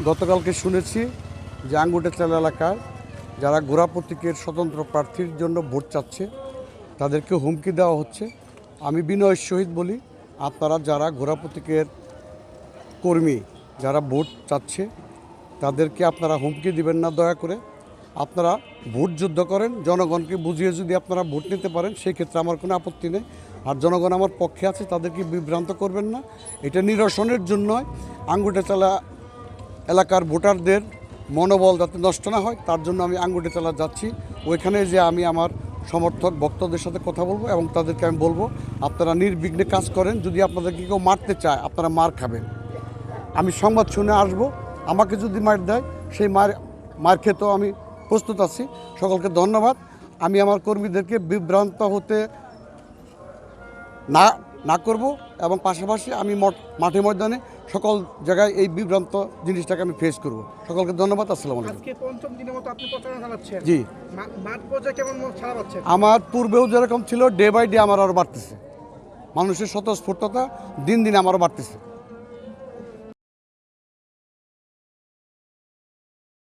গতকালকে শুনেছি যে আঙ্গুটাচালা এলাকার যারা গোড়া প্রতীকের স্বতন্ত্র প্রার্থীর জন্য ভোট চাচ্ছে তাদেরকে হুমকি দেওয়া হচ্ছে। আমি বিনয়ের সহিত বলি, আপনারা যারা গোড়া প্রতীকের কর্মী যারা ভোট চাচ্ছে তাদেরকে আপনারা হুমকি দিবেন না, দয়া করে আপনারা ভোট যুদ্ধ করেন, জনগণকে বুঝিয়ে যদি আপনারা ভোট নিতে পারেন সেই ক্ষেত্রে আমার কোনো আপত্তি নেই। আর জনগণ আমার পক্ষে আছে, তাদেরকে বিভ্রান্ত করবেন না। এটা নিরসনের জন্য আঙ্গুটাচালা এলাকার ভোটারদের মনোবল যাতে নষ্ট না হয় তার জন্য আমি আঙ্গুটাচালা যাচ্ছি। ওইখানে যে আমি আমার সমর্থক ভক্তদের সাথে কথা বলবো এবং তাদেরকে আমি বলবো আপনারা নির্বিঘ্নে কাজ করেন। যদি আপনাদেরকে কেউ মারতে চায় আপনারা মার খাবেন। আমি সংবাদ শুনে আসব, আমাকে যদি মার দেয় সেই মার খেতেও আমি প্রস্তুত আছি। সকলকে ধন্যবাদ। আমি আমার কর্মীদেরকে বিভ্রান্ত হতে না করব এবং পাশাপাশি আমি মাঠে ময়দানে সকল জায়গায় এই বিভ্রান্ত জিনিসটাকে আমি ফেস করব। সকলকে ধন্যবাদ। আসসালামু আলাইকুম। আজকে পঞ্চম দিনের মতো আপনি প্রচারণা চালাচ্ছেন। জি, মাঠ পর্যায়ে কেমন ছাড়া পাচ্ছেন? আমার পূর্বেও যেরকম ছিল ডে বাই ডে আমার আরও বাড়তেছে। মানুষের স্বতঃস্ফূর্ততা দিন দিন আমারও বাড়তেছে।